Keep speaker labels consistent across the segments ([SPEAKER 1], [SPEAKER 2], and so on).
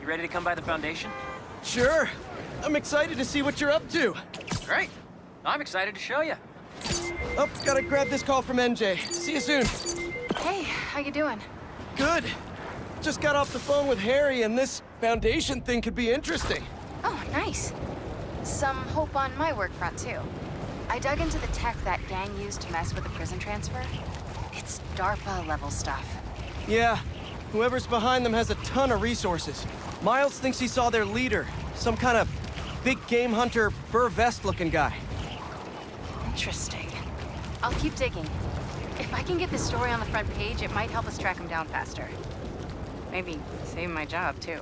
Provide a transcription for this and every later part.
[SPEAKER 1] You ready to come by the Foundation?
[SPEAKER 2] Sure. I'm excited to see what you're up to.
[SPEAKER 1] Great. I'm excited to show you.
[SPEAKER 2] Oh, gotta grab this call from MJ. See you soon.
[SPEAKER 3] Hey, how you doing?
[SPEAKER 2] Good. Just got off the phone with Harry, and this Foundation thing could be interesting.
[SPEAKER 3] Oh, nice. Some hope on my work front, too. I dug into the tech that gang used to mess with the prison transfer. It's DARPA-level stuff.
[SPEAKER 2] Yeah, whoever's behind them has a ton of resources. Miles thinks he saw their leader, some kind of big game hunter, fur vest-looking guy.
[SPEAKER 3] Interesting. I'll keep digging. If I can get this story on the front page, it might help us track him down faster. Maybe save my job, too.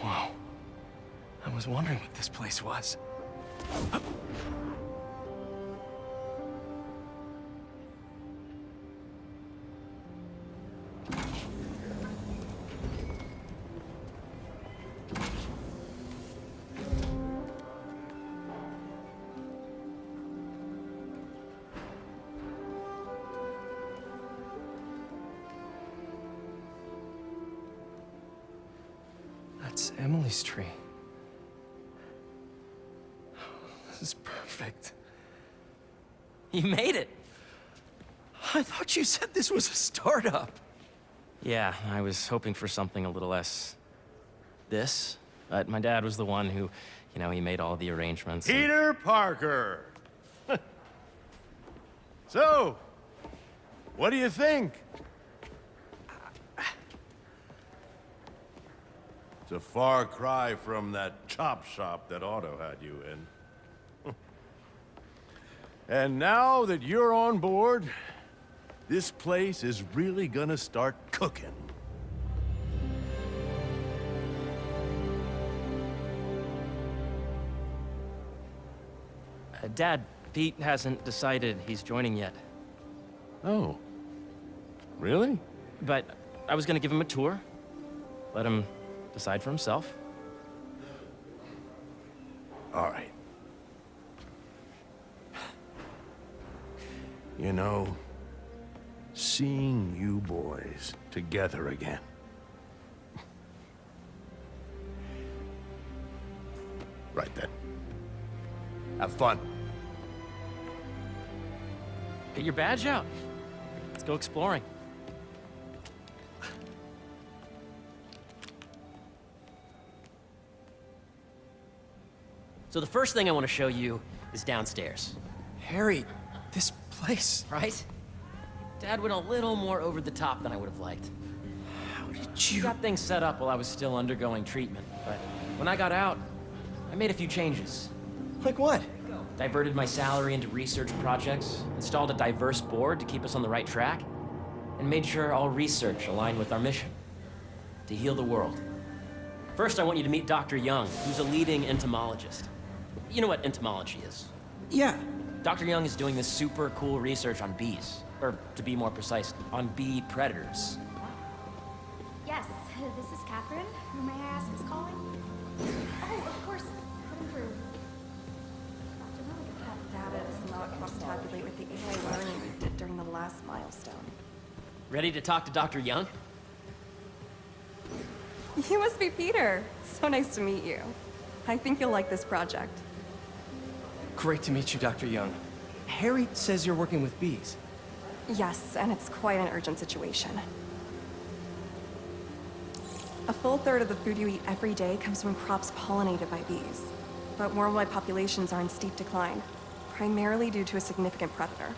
[SPEAKER 2] Whoa. I was wondering what this place was. That's Emily's tree. This is perfect.
[SPEAKER 1] You made it.
[SPEAKER 2] I thought you said this was a startup.
[SPEAKER 1] Yeah, I was hoping for something a little less this, but my dad was the one who, he made all the arrangements.
[SPEAKER 4] Peter Parker! So, what do you think? It's a far cry from that chop shop that Otto had you in. And now that you're on board, this place is really gonna start cooking.
[SPEAKER 1] Dad, Pete hasn't decided he's joining yet.
[SPEAKER 4] Oh. Really?
[SPEAKER 1] But I was gonna give him a tour, let him decide for himself.
[SPEAKER 4] All right. You know, seeing you boys together again. Right then. Have fun.
[SPEAKER 1] Get your badge out. Let's go exploring. So the first thing I want to show you is downstairs.
[SPEAKER 2] Harry, this place.
[SPEAKER 1] Right? Dad went a little more over the top than I would have liked.
[SPEAKER 2] How did
[SPEAKER 1] He
[SPEAKER 2] you...
[SPEAKER 1] got things set up while I was still undergoing treatment, but when I got out, I made a few changes.
[SPEAKER 2] Like what?
[SPEAKER 1] Diverted my salary into research projects, installed a diverse board to keep us on the right track, and made sure all research aligned with our mission, to heal the world. First, I want you to meet Dr. Young, who's a leading entomologist. You know what entomology is?
[SPEAKER 2] Yeah.
[SPEAKER 1] Dr. Young is doing this super cool research on bees, or to be more precise, on bee predators.
[SPEAKER 5] Yes, this is Catherine. Who may I ask is calling? Oh, of course. Put him through.
[SPEAKER 6] That data does not cross-tabulate with the AI learning we did during the last milestone.
[SPEAKER 1] Ready to talk to Dr. Young?
[SPEAKER 6] You must be Peter. So nice to meet you. I think you'll like this project.
[SPEAKER 2] Great to meet you, Dr. Young. Harry says you're working with bees.
[SPEAKER 6] Yes, and it's quite an urgent situation. A full third of the food you eat every day comes from crops pollinated by bees. But worldwide populations are in steep decline, primarily due to a significant predator,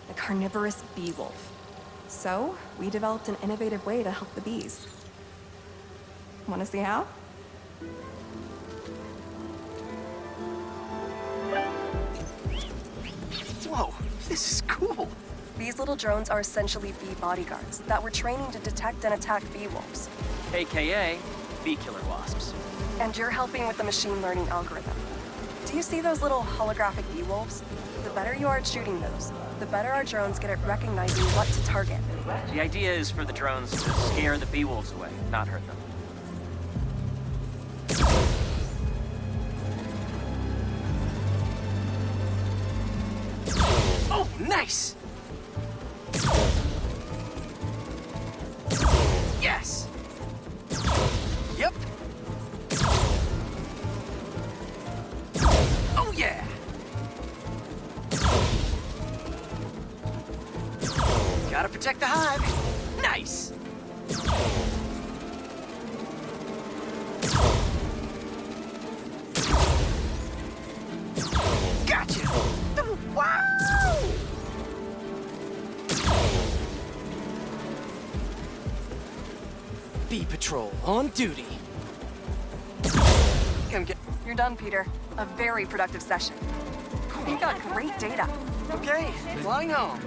[SPEAKER 6] the carnivorous bee wolf. So, we developed an innovative way to help the bees. Want to see how?
[SPEAKER 2] Whoa, this is cool.
[SPEAKER 6] These little drones are essentially bee bodyguards that we're training to detect and attack bee wolves.
[SPEAKER 1] AKA bee killer wasps.
[SPEAKER 6] And you're helping with the machine learning algorithm. Do you see those little holographic bee-wolves? The better you are at shooting those, the better our drones get at recognizing what to target.
[SPEAKER 1] The idea is for the drones to scare the bee-wolves away, not hurt them. Oh, nice! Yes! Yep! Oh, yeah! Gotta protect the hive. Nice! Gotcha! Wow!
[SPEAKER 2] Bee Patrol on duty.
[SPEAKER 6] You're done, Peter. A very productive session. We've got great data.
[SPEAKER 2] Okay, flying home.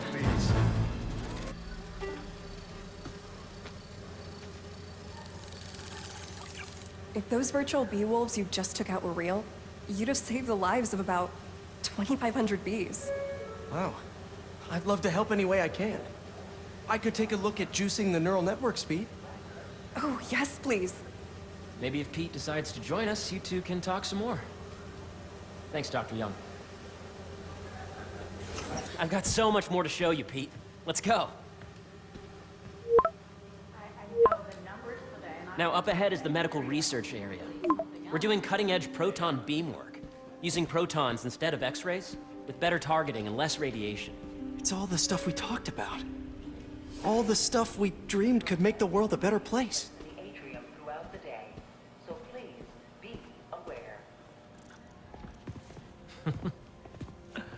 [SPEAKER 6] If those virtual bee wolves you just took out were real, you'd have saved the lives of about 2,500 bees.
[SPEAKER 2] Wow. I'd love to help any way I can. I could take a look at juicing the neural network speed.
[SPEAKER 6] Oh, yes, please.
[SPEAKER 1] Maybe if Pete decides to join us, you two can talk some more. Thanks, Dr. Young. I've got so much more to show you, Pete. Let's go. Now, up ahead is the medical research area. We're doing cutting-edge proton beam work, using protons instead of X-rays, with better targeting and less radiation.
[SPEAKER 2] It's all the stuff we talked about. All the stuff we dreamed could make the world a better place.
[SPEAKER 7] The atrium throughout the day, so please be aware.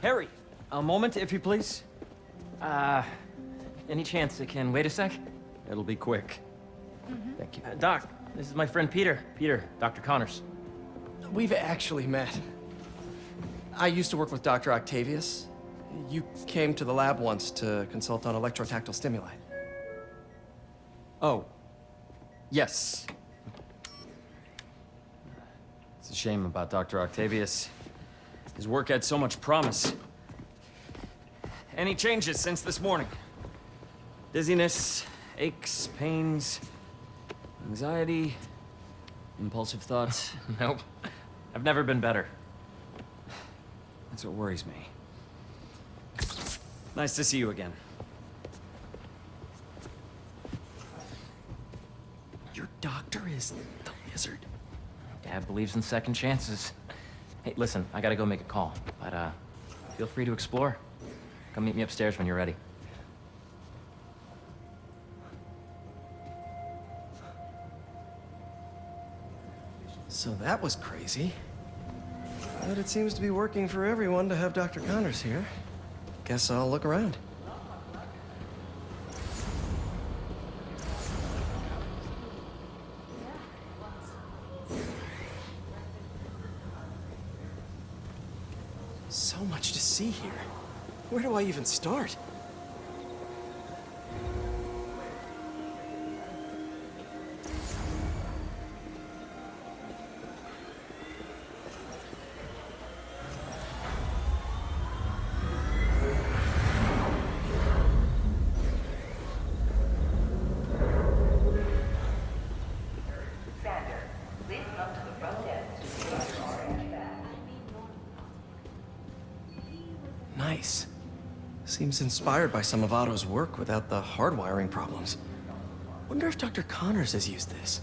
[SPEAKER 1] Harry!
[SPEAKER 8] A moment, if you please.
[SPEAKER 1] Any chance it can wait a sec?
[SPEAKER 8] It'll be quick. Thank you.
[SPEAKER 1] Doc, this is my friend Peter. Peter, Dr. Connors.
[SPEAKER 2] We've actually met. I used to work with Dr. Octavius. You came to the lab once to consult on electrotactile stimuli.
[SPEAKER 8] Oh. Yes. It's a shame about Dr. Octavius. His work had so much promise. Any changes since this morning? Dizziness, aches, pains, anxiety, impulsive thoughts.
[SPEAKER 1] Nope. I've never been better.
[SPEAKER 8] That's what worries me. Nice to see you again.
[SPEAKER 2] Your doctor is the lizard.
[SPEAKER 1] Dad believes in second chances. Hey, listen, I gotta go make a call, but feel free to explore. Come meet me upstairs when you're ready.
[SPEAKER 2] So that was crazy. But it seems to be working for everyone to have Dr. Connors here. Guess I'll look around. So much to see here. Where do I even start?
[SPEAKER 7] Xander, please come to the front end to see our orange bag.
[SPEAKER 2] Nice. Seems inspired by some of Otto's work without the hardwiring problems. Wonder if Dr. Connors has used this.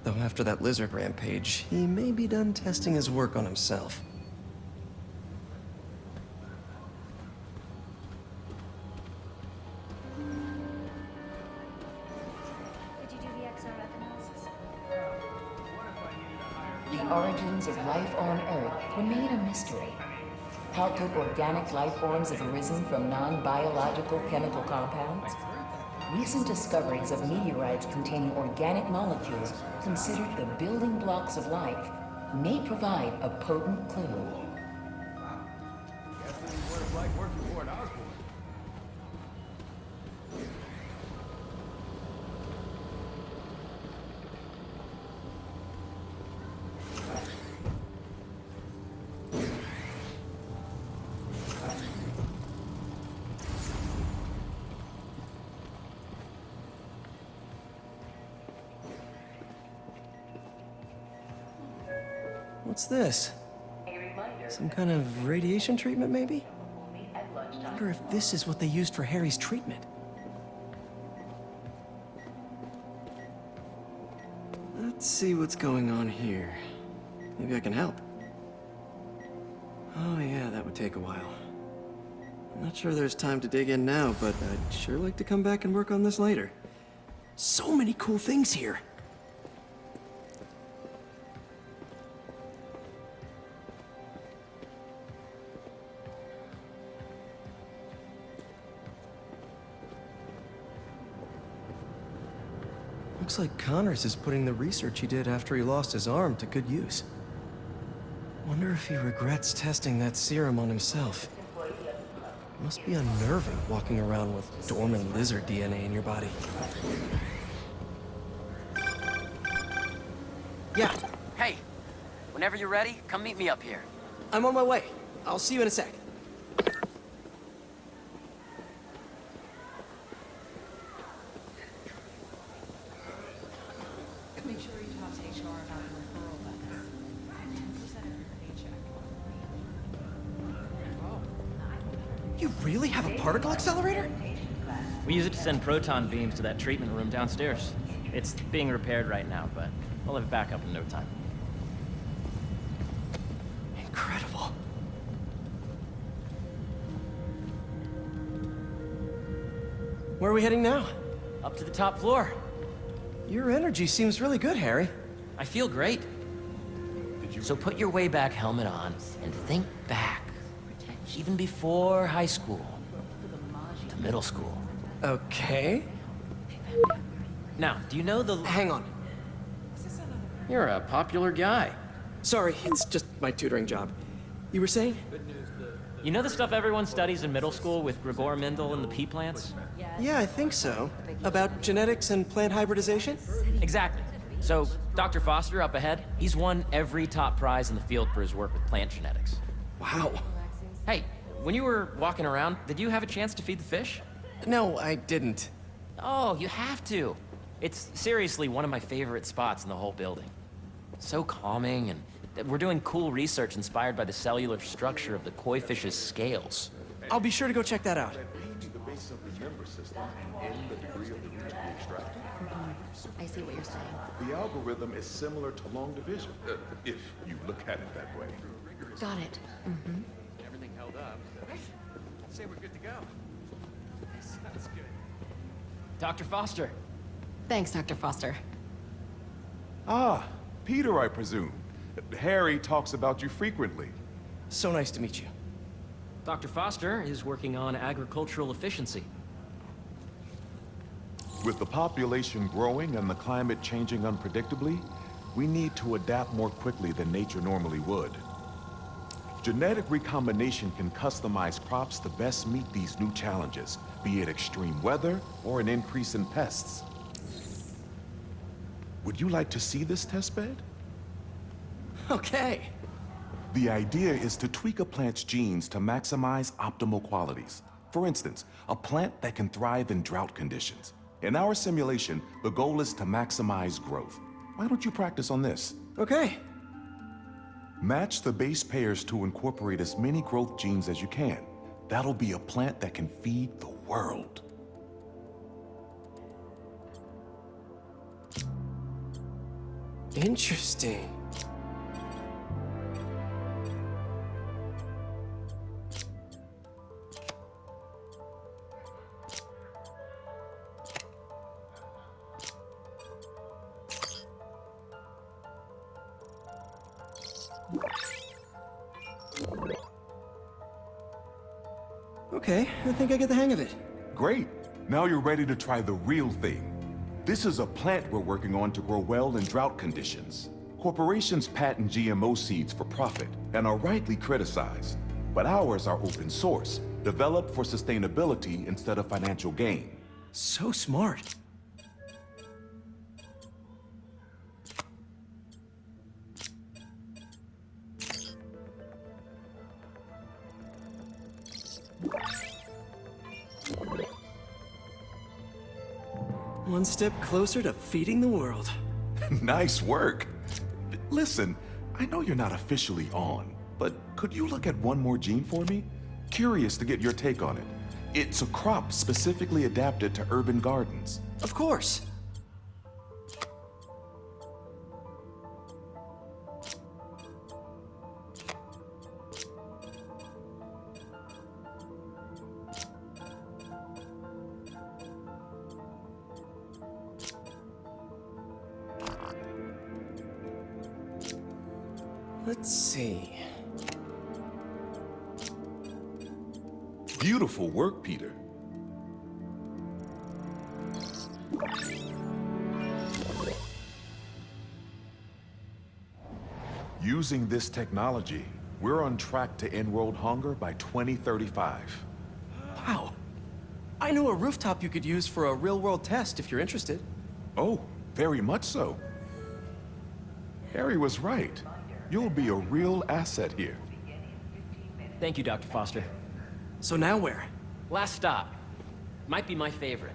[SPEAKER 2] Though after that lizard rampage, he may be done testing his work on himself.
[SPEAKER 5] Did you do the XRF analysis?
[SPEAKER 7] The origins of life on Earth remain a mystery. How could organic life forms have arisen from non-biological chemical compounds? Recent discoveries of meteorites containing organic molecules considered the building blocks of life may provide a potent clue.
[SPEAKER 4] What it's like working for an Osborne.
[SPEAKER 2] What's this? Some kind of radiation treatment, maybe? I wonder if this is what they used for Harry's treatment. Let's see what's going on here. Maybe I can help. Oh yeah, that would take a while. I'm not sure there's time to dig in now, but I'd sure like to come back and work on this later. So many cool things here. Looks like Connors is putting the research he did after he lost his arm to good use. Wonder if he regrets testing that serum on himself. Must be unnerving walking around with dormant lizard DNA in your body. Yeah,
[SPEAKER 1] Hey, whenever you're ready, come meet me up here.
[SPEAKER 2] I'm on my way. I'll see you in a sec.
[SPEAKER 9] Make sure you talk to HR about the referral bonus. 10% of your paycheck.
[SPEAKER 2] You really have a particle accelerator?
[SPEAKER 1] We use it to send proton beams to that treatment room downstairs. It's being repaired right now, but we'll have it back up in no time.
[SPEAKER 2] Incredible. Where are we heading now?
[SPEAKER 1] Up to the top floor.
[SPEAKER 2] Your energy seems really good, Harry.
[SPEAKER 1] I feel great. So put your way back helmet on and think back. Even before high school. To middle school.
[SPEAKER 2] Okay.
[SPEAKER 1] Now, do you know the...
[SPEAKER 2] Hang on.
[SPEAKER 1] You're a popular guy.
[SPEAKER 2] Sorry, it's just my tutoring job. You were saying?
[SPEAKER 1] You know the stuff everyone studies in middle school with Gregor Mendel and the pea plants?
[SPEAKER 2] Yeah, I think so. About genetics and plant hybridization?
[SPEAKER 1] Exactly. So, Dr. Foster up ahead, he's won every top prize in the field for his work with plant genetics.
[SPEAKER 2] Wow.
[SPEAKER 1] Hey, when you were walking around, did you have a chance to feed the fish?
[SPEAKER 2] No, I didn't.
[SPEAKER 1] Oh, you have to. It's seriously one of my favorite spots in the whole building. So calming, and we're doing cool research inspired by the cellular structure of the koi fish's scales.
[SPEAKER 2] I'll be sure to go check that out.
[SPEAKER 10] The base of the member system and the degree of the reach to be extracted.
[SPEAKER 3] I see what you're saying.
[SPEAKER 10] The algorithm is similar to long division, if you look at it that way.
[SPEAKER 3] Got it.
[SPEAKER 8] Everything held up. Say we're good to go. Sounds good.
[SPEAKER 1] Dr. Foster.
[SPEAKER 3] Thanks, Dr. Foster.
[SPEAKER 10] Ah, Peter, I presume. Harry talks about you frequently.
[SPEAKER 2] So nice to meet you.
[SPEAKER 1] Dr. Foster is working on agricultural efficiency.
[SPEAKER 10] With the population growing and the climate changing unpredictably, we need to adapt more quickly than nature normally would. Genetic recombination can customize crops to best meet these new challenges, be it extreme weather or an increase in pests. Would you like to see this testbed?
[SPEAKER 2] Okay.
[SPEAKER 10] The idea is to tweak a plant's genes to maximize optimal qualities. For instance, a plant that can thrive in drought conditions. In our simulation, the goal is to maximize growth. Why don't you practice on this?
[SPEAKER 2] Okay.
[SPEAKER 10] Match the base pairs to incorporate as many growth genes as you can. That'll be a plant that can feed the world.
[SPEAKER 2] Interesting. Okay, I think I get the hang of it.
[SPEAKER 10] Great. Now you're ready to try the real thing. This is a plant we're working on to grow well in drought conditions. Corporations patent GMO seeds for profit and are rightly criticized. But ours are open source, developed for sustainability instead of financial gain.
[SPEAKER 2] So smart. One step closer to feeding the world.
[SPEAKER 10] Nice work. Listen, I know you're not officially on, but could you look at one more gene for me? Curious to get your take on it. It's a crop specifically adapted to urban gardens.
[SPEAKER 2] Of course. Let's see.
[SPEAKER 10] Beautiful work, Peter. Using this technology, we're on track to end world hunger by 2035.
[SPEAKER 2] Wow. I know a rooftop you could use for a real-world test if you're interested.
[SPEAKER 10] Oh, very much so. Harry was right. You'll be a real asset here.
[SPEAKER 1] Thank you, Dr. Foster.
[SPEAKER 2] So now where?
[SPEAKER 1] Last stop. Might be my favorite.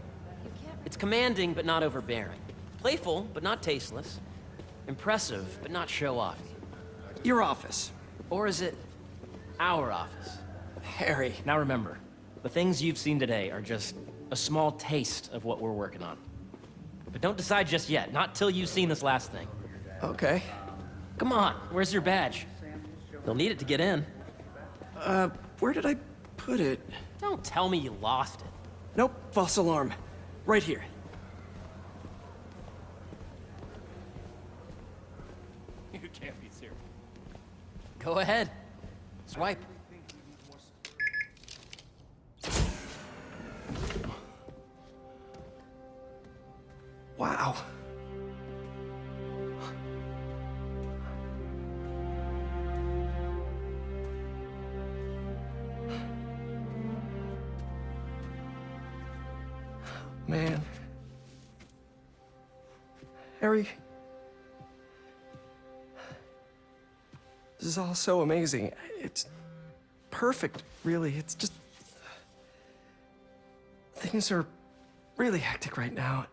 [SPEAKER 1] It's commanding, but not overbearing. Playful, but not tasteless. Impressive, but not show-offy.
[SPEAKER 2] Your office.
[SPEAKER 1] Or is it our office?
[SPEAKER 2] Harry.
[SPEAKER 1] Now remember, the things you've seen today are just a small taste of what we're working on. But don't decide just yet, not till you've seen this last thing.
[SPEAKER 2] Okay.
[SPEAKER 1] Come on, where's your badge? You'll need it to get in.
[SPEAKER 2] Where did I put it?
[SPEAKER 1] Don't tell me you lost it.
[SPEAKER 2] Nope, false alarm. Right here.
[SPEAKER 1] You can't be serious. Go ahead. Swipe.
[SPEAKER 2] Wow. Man. Harry. This is all so amazing. It's perfect, really. It's just... Things are really hectic right now.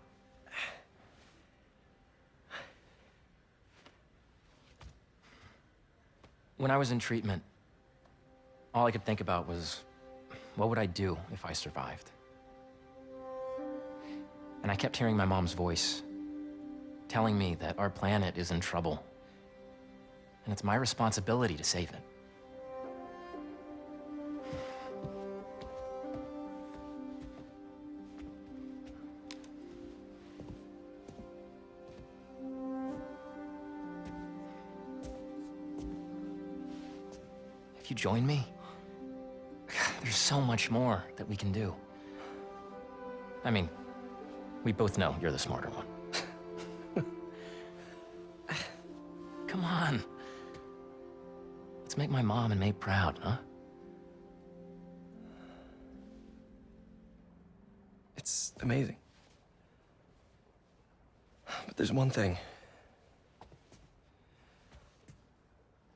[SPEAKER 1] When I was in treatment, all I could think about was, what would I do if I survived? And I kept hearing my mom's voice, telling me that our planet is in trouble, and it's my responsibility to save it. If you join me, there's so much more that we can do. I mean, we both know you're the smarter one. Come on. Let's make my mom and May proud, huh?
[SPEAKER 2] It's amazing. But there's one thing.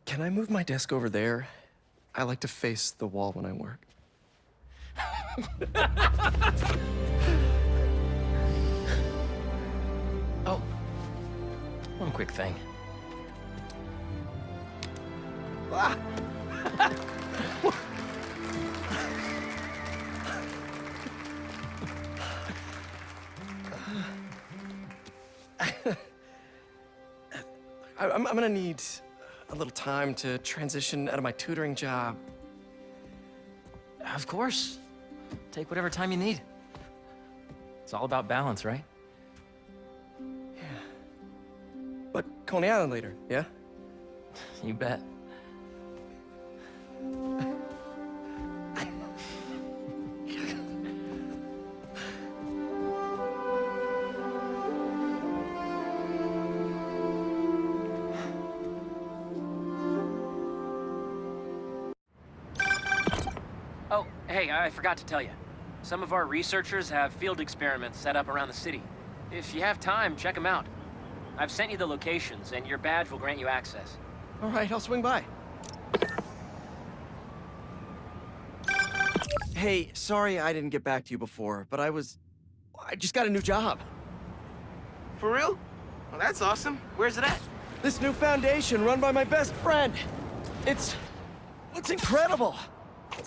[SPEAKER 2] Can I move my desk over there? I like to face the wall when I work.
[SPEAKER 1] Oh, one quick thing.
[SPEAKER 2] Ah! I'm gonna need a little time to transition out of my tutoring job.
[SPEAKER 1] Of course. Take whatever time you need. It's all about balance, right?
[SPEAKER 2] Yeah. But Coney Island later, yeah?
[SPEAKER 1] You bet. Oh, hey, I forgot to tell you. Some of our researchers have field experiments set up around the city. If you have time, check them out. I've sent you the locations, and your badge will grant you access.
[SPEAKER 2] All right, I'll swing by. Hey, sorry I didn't get back to you before, but I just got a new job.
[SPEAKER 11] For real? Well, that's awesome. Where's it at?
[SPEAKER 2] This new foundation run by my best friend. It's incredible.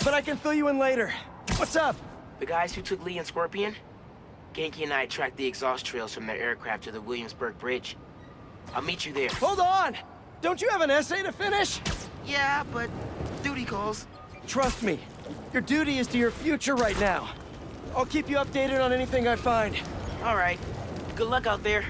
[SPEAKER 2] But I can fill you in later. What's up?
[SPEAKER 11] The guys who took Lee and Scorpion? Genki and I tracked the exhaust trails from their aircraft to the Williamsburg Bridge. I'll meet you there.
[SPEAKER 2] Hold on! Don't you have an essay to finish?
[SPEAKER 11] Yeah, but duty calls.
[SPEAKER 2] Trust me, your duty is to your future right now. I'll keep you updated on anything I find.
[SPEAKER 11] All right. Good luck out there.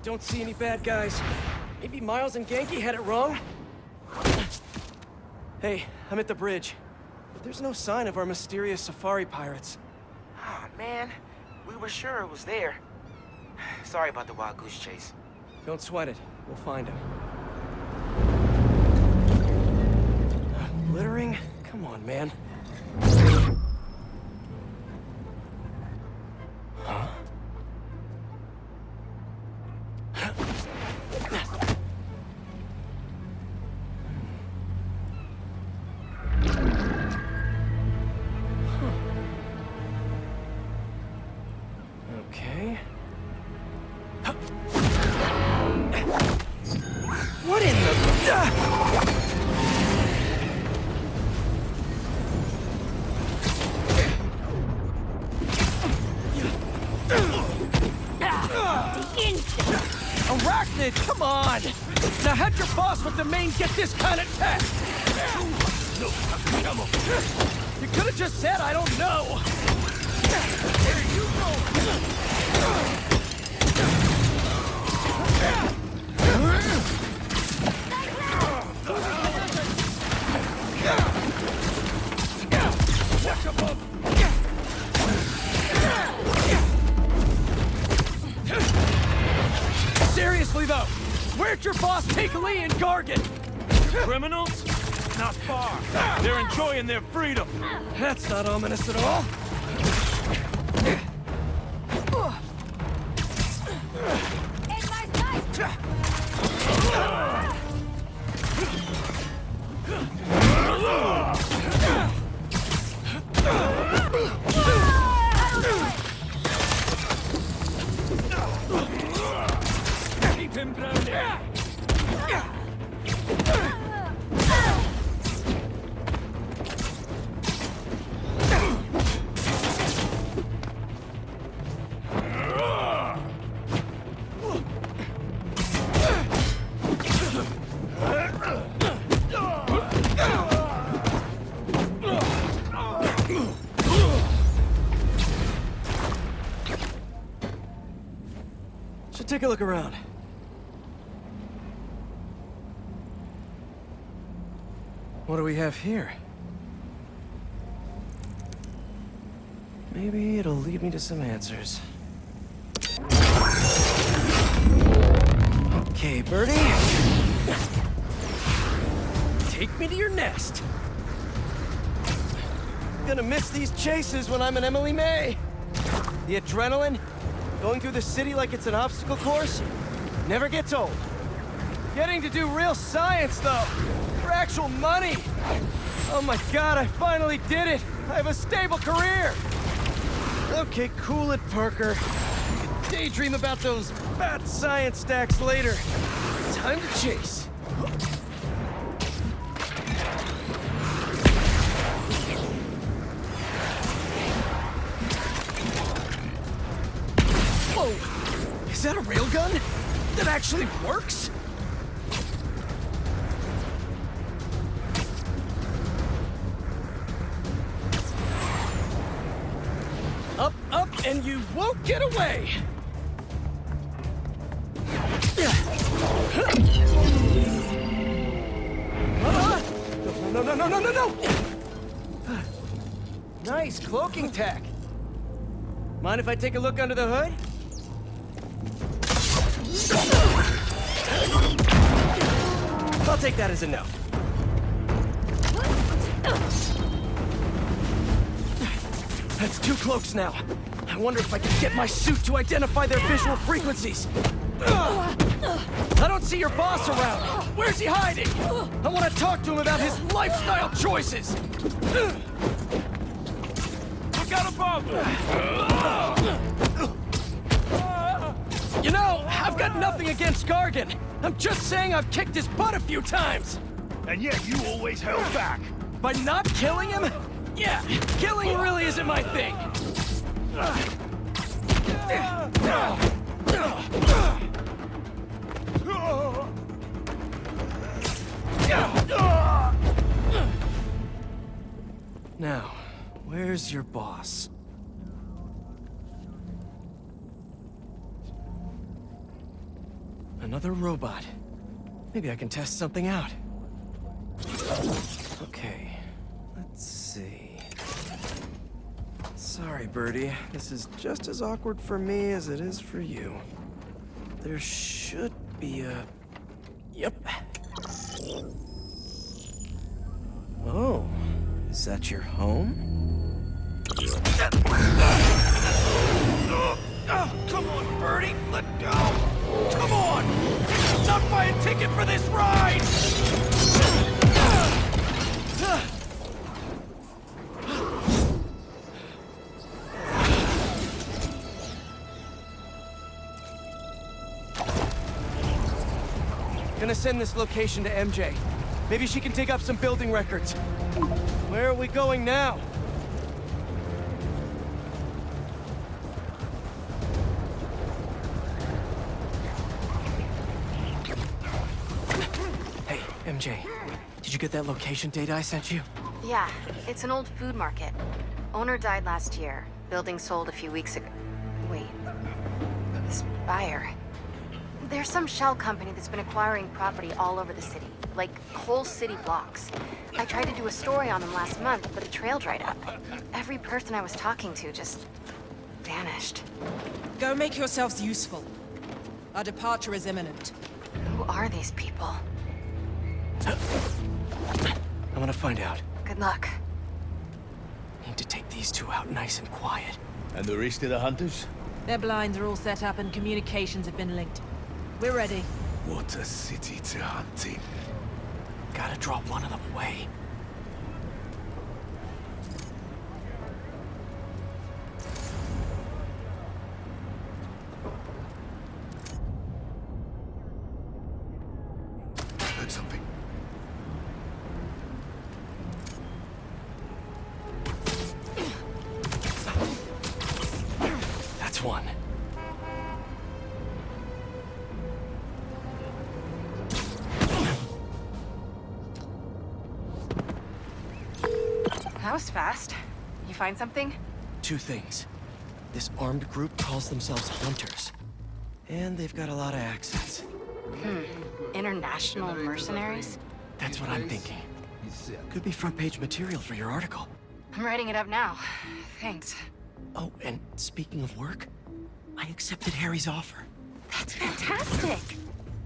[SPEAKER 2] Don't see any bad guys. Maybe Miles and Genki had it wrong? Hey, I'm at the bridge. But there's no sign of our mysterious safari pirates.
[SPEAKER 11] Oh, man. We were sure it was there. Sorry about the wild goose chase.
[SPEAKER 2] Don't sweat it. We'll find him. Littering? Come on, man. Huh? Okay. What in the... Arachnid, come on! Now how'd your boss with the main get this kind of tech? You could have just said I don't know! Where are you Seriously though, where'd your boss take Lee and Gargan?
[SPEAKER 12] Criminals? Not far. They're enjoying their freedom.
[SPEAKER 2] That's not ominous at all.
[SPEAKER 5] In my sight!
[SPEAKER 12] Keep him grounded.
[SPEAKER 2] Should take a look around. What do we have here? Maybe it'll lead me to some answers. Okay, Birdie. Take me to your nest. Gonna miss these chases when I'm an Emily May. The adrenaline, going through the city like it's an obstacle course, never gets old. Getting to do real science, though, for actual money. Oh my God, I finally did it. I have a stable career. Okay, cool it, Parker. You can daydream about those fat science stacks later. Time to chase. Whoa! Is that a railgun? That actually works? Up, up, and you won't get away! No, no, no, no, no, no! Nice cloaking tech. Mind if I take a look under the hood? I'll take that as a no. That's 2 cloaks now. I wonder if I can get my suit to identify their visual frequencies. I don't see your boss around. Where's he hiding? I want to talk to him about his lifestyle choices.
[SPEAKER 12] Look out above!
[SPEAKER 2] You know, I've got nothing against Gargan. I'm just saying I've kicked his butt a few times.
[SPEAKER 12] And yet you always held back.
[SPEAKER 2] By not killing him? Yeah, killing really isn't my thing. Now, where's your boss? Another robot. Maybe I can test something out. Okay, let's see. Sorry, Birdie. This is just as awkward for me as it is for you. There should be a... Yep. Oh, is that your home?
[SPEAKER 12] Oh, come on, Birdie, let go! Come on! Not buy a ticket for this ride!
[SPEAKER 2] Gonna send this location to MJ. Maybe she can dig up some building records. Where are we going now? Hey, MJ. Did you get that location data I sent you?
[SPEAKER 3] Yeah, it's an old food market. Owner died last year. Building sold a few weeks ago. Wait. This buyer. There's some shell company that's been acquiring property all over the city. Like, whole city blocks. I tried to do a story on them last month, but the trail dried up. Every person I was talking to just... vanished.
[SPEAKER 9] Go make yourselves useful. Our departure is imminent.
[SPEAKER 3] Who are these people?
[SPEAKER 2] I'm gonna find out.
[SPEAKER 3] Good luck.
[SPEAKER 2] Need to take these 2 out nice and quiet.
[SPEAKER 12] And the rest of the hunters?
[SPEAKER 9] Their blinds are all set up and communications have been linked. We're ready.
[SPEAKER 12] What a city to hunt in.
[SPEAKER 2] Gotta draw one of them away.
[SPEAKER 12] Heard something.
[SPEAKER 2] That's one.
[SPEAKER 3] That was fast. You find something?
[SPEAKER 2] 2 things. This armed group calls themselves Hunters. And they've got a lot of accents.
[SPEAKER 3] International mercenaries?
[SPEAKER 2] That's what I'm thinking. Could be front-page material for your article.
[SPEAKER 3] I'm writing it up now. Thanks.
[SPEAKER 2] Oh, and speaking of work, I accepted Harry's offer.
[SPEAKER 3] That's fantastic!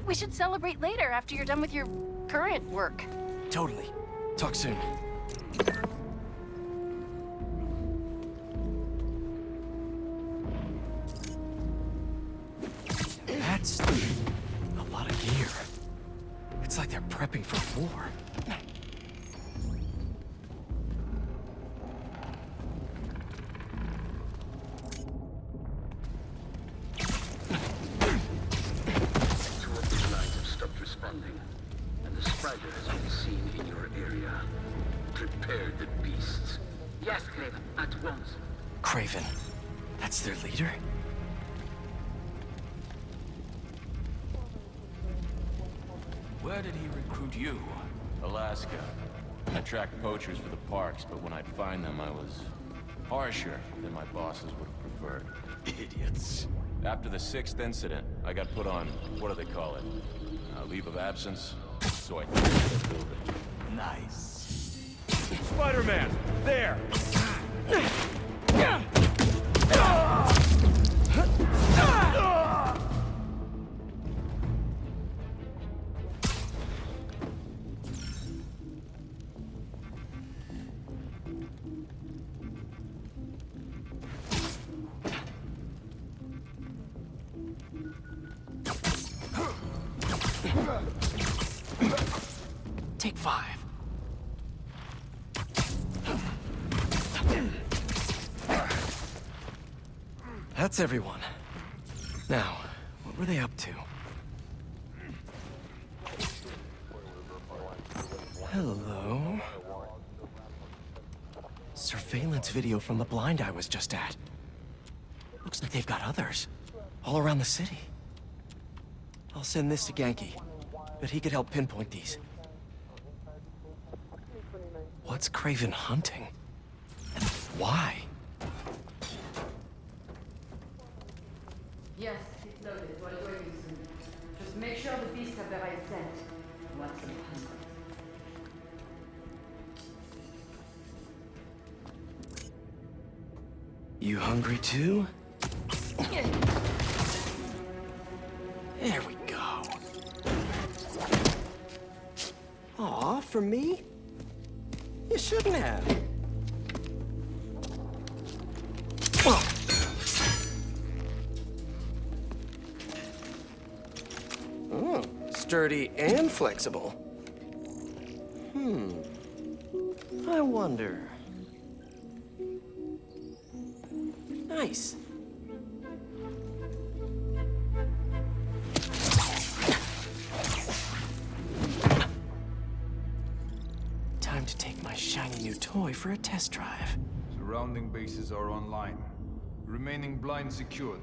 [SPEAKER 3] We should celebrate later after you're done with your current work.
[SPEAKER 2] Totally. Talk soon. That's a lot of gear. It's like they're prepping for war. Craven. That's their leader?
[SPEAKER 13] Where did he recruit you? Alaska. I tracked poachers for the parks, but when I'd find them, I was harsher than my bosses would have preferred.
[SPEAKER 12] Idiots.
[SPEAKER 13] After the 6th incident, I got put on, what do they call it? Leave of absence? So I took the building.
[SPEAKER 12] Nice. Spider-Man, there!
[SPEAKER 2] That's everyone. Now, what were they up to? Hello? Surveillance video from the blind I was just at. Looks like they've got others. All around the city. I'll send this to Genki. But he could help pinpoint these. What's Craven hunting? And why?
[SPEAKER 14] Yes, it's loaded. We're joining soon. Just make sure the beasts have the right scent. What's in hungry?
[SPEAKER 2] You hungry too? There we go. Aw, for me? You shouldn't have. Oh, sturdy and flexible. I wonder. Nice. Time to take my shiny new toy for a test drive.
[SPEAKER 15] Surrounding bases are online. Remaining blind secured.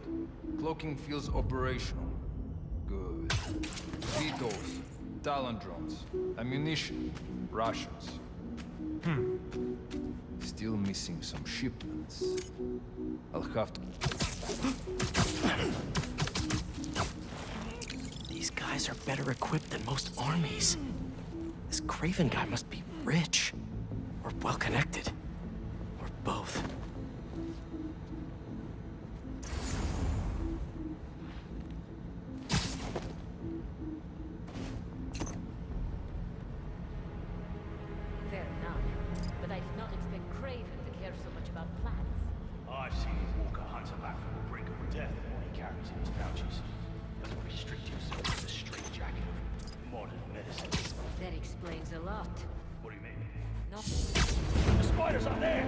[SPEAKER 15] Cloaking fields operational. Good. Vehicles, Talon drones, ammunition, rations. Still missing some shipments. I'll have to...
[SPEAKER 2] These guys are better equipped than most armies. This Craven guy must be rich, or well-connected, or both.
[SPEAKER 16] Fair enough, but I did not expect Craven to care so much about plants.
[SPEAKER 12] I've seen him walk a hunter back from the brink of death and what he carries in his pouches. Doesn't restrict himself to the straitjacket of modern medicine.
[SPEAKER 16] That explains a lot.
[SPEAKER 12] What do you mean?
[SPEAKER 16] Nothing.
[SPEAKER 12] The spiders up there!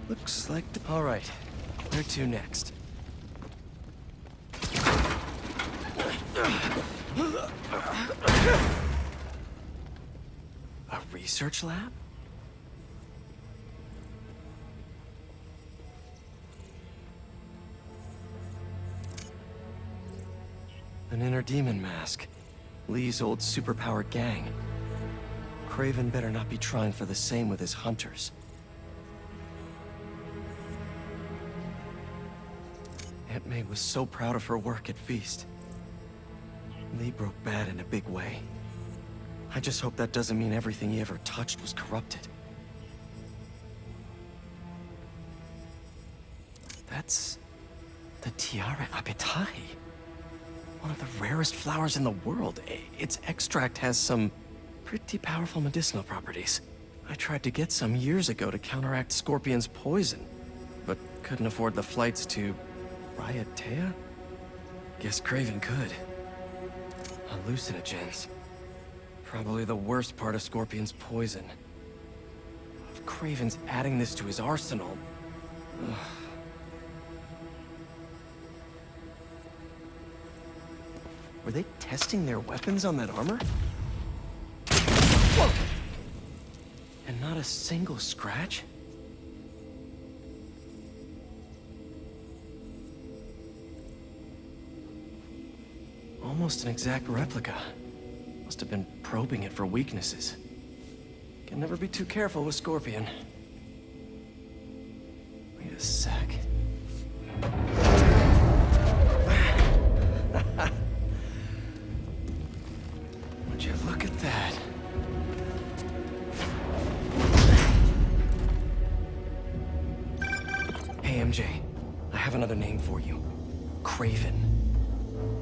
[SPEAKER 2] Looks like... All right, where to next? A research lab? An inner demon mask. Lee's old superpowered gang. Craven better not be trying for the same with his hunters. Aunt May was so proud of her work at Feast. Lee broke bad in a big way. I just hope that doesn't mean everything he ever touched was corrupted. That's... the Tiara Apitai. One of the rarest flowers in the world. Its extract has some pretty powerful medicinal properties. I tried to get some years ago to counteract Scorpion's poison, but couldn't afford the flights to Raiatea? Guess Craven could. Hallucinogens. Probably the worst part of Scorpion's poison. If Craven's adding this to his arsenal... Ugh. Were they testing their weapons on that armor? Whoa! And not a single scratch? Almost an exact replica. Must have been probing it for weaknesses. Can never be too careful with Scorpion. Wait a sec. Would you look at that? Hey, MJ. I have another name for you. Craven.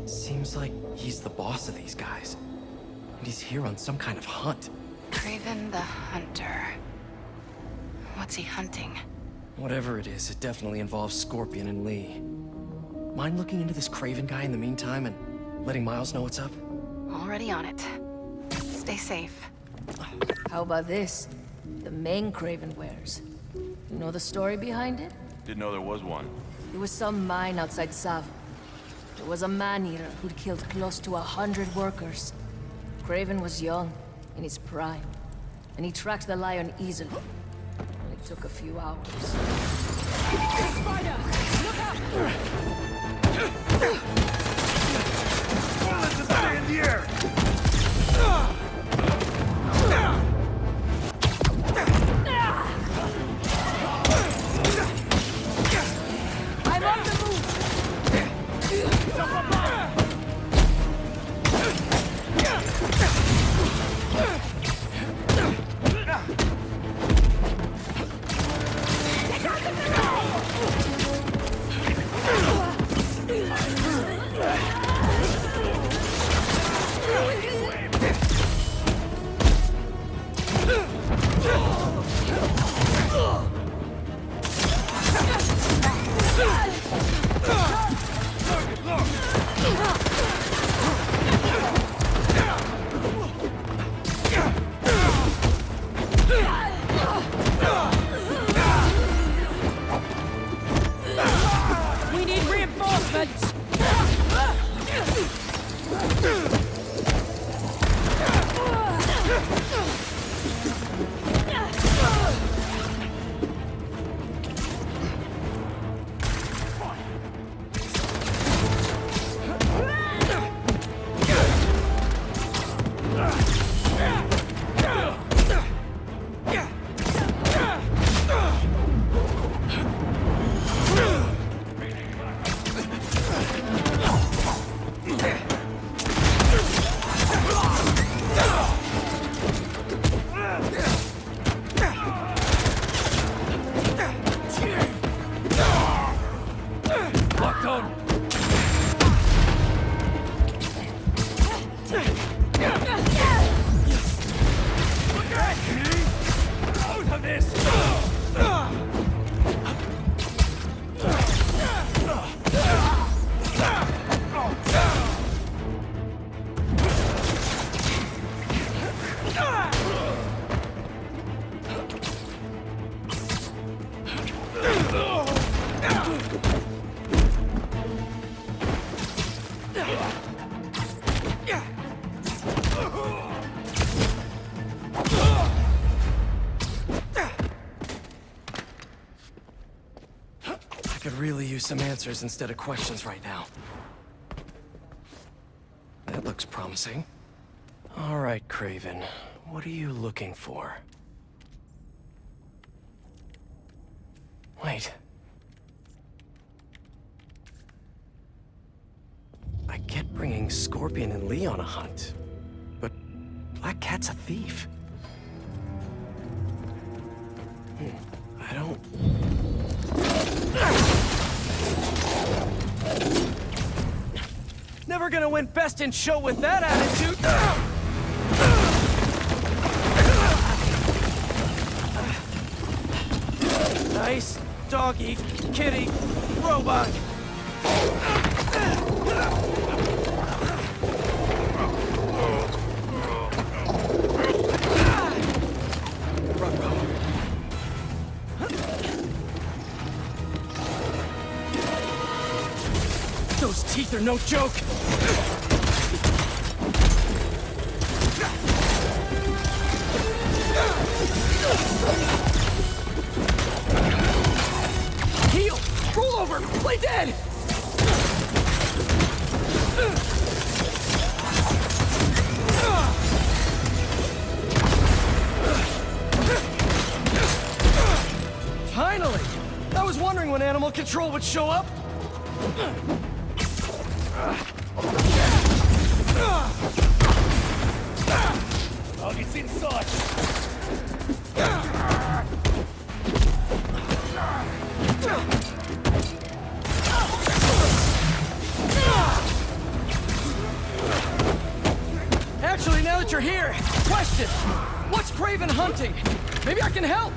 [SPEAKER 2] Seems like he's the boss of these guys. And he's here on some kind of hunt.
[SPEAKER 3] Craven the Hunter. What's he hunting?
[SPEAKER 2] Whatever it is, it definitely involves Scorpion and Lee. Mind looking into this Craven guy in the meantime and letting Miles know what's up?
[SPEAKER 3] Already on it. Stay safe.
[SPEAKER 16] How about this? The main Craven wears. You know the story behind it?
[SPEAKER 13] Didn't know there was one.
[SPEAKER 16] It was some mine outside Sav. There was a man-eater who'd killed close to 100 workers. Craven was young, in his prime, and he tracked the lion easily. Only took a few hours. Spider! Look out!
[SPEAKER 12] Bullets are stay in the air!
[SPEAKER 16] I'm on the move! Jump up! We need reinforcements!
[SPEAKER 12] Locked on! Look out, Kitty! Out of this!
[SPEAKER 2] I could really use some answers instead of questions right now. That looks promising. All right, Craven. What are you looking for? Wait. I get bringing Scorpion and Lee on a hunt, but Black Cat's a thief. I don't... Never gonna win best in show with that attitude! Nice doggy, kitty, robot! Those teeth are no joke! Heal! Roll over! Play dead! Finally! I was wondering when animal control would show up.
[SPEAKER 12] Target's inside.
[SPEAKER 2] Actually, now that you're here, question! What's Craven hunting? Maybe I can help!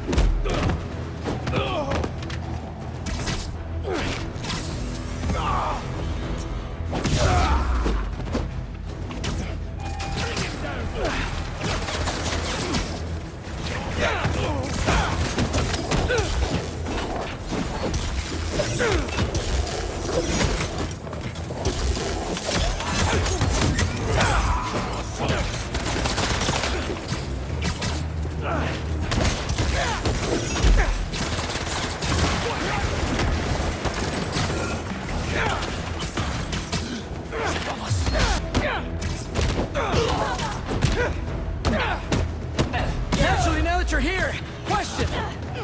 [SPEAKER 2] Actually, now that you're here, question!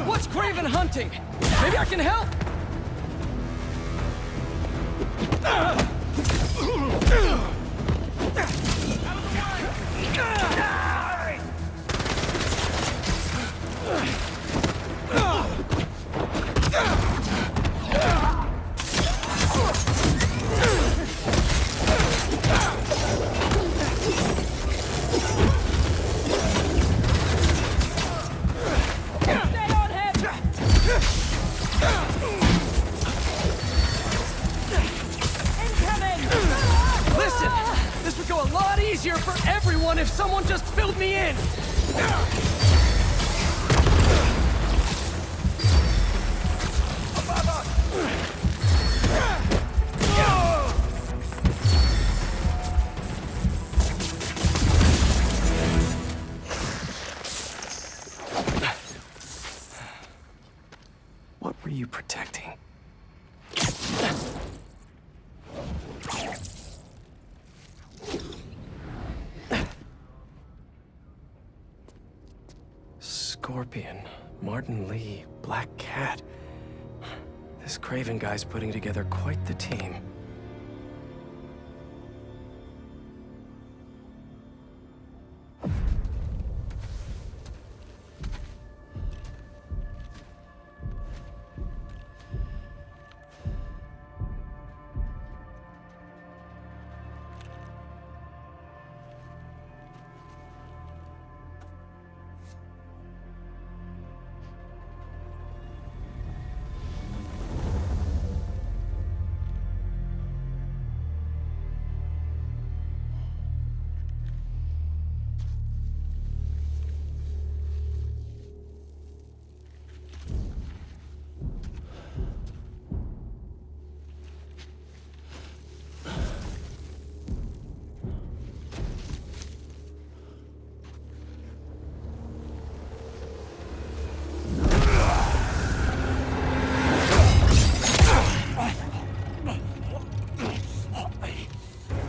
[SPEAKER 2] What's Craven hunting? Maybe I can help! Listen, this would go a lot easier for everyone if someone just filled me in! What were you protecting? Scorpion, Martin Lee, Black Cat. This Craven guy's putting together quite the team.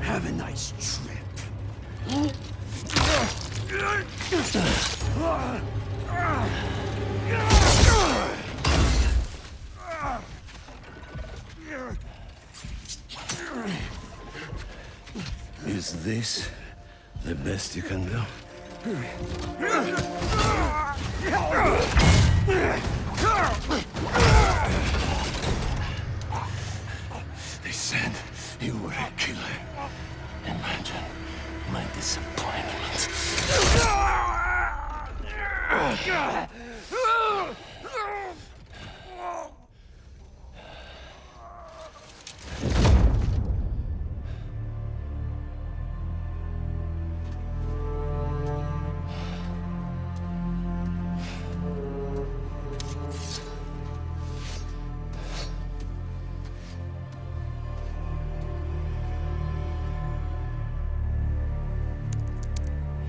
[SPEAKER 12] Have a nice trip.
[SPEAKER 4] Is this the best you can do? They said you were a killer. Imagine my disappointment.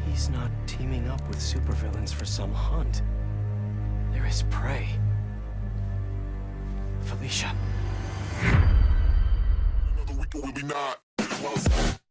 [SPEAKER 2] He's not teaming up with supervillains for some hunt. There is prey. Felicia.
[SPEAKER 17] Another week or will be not.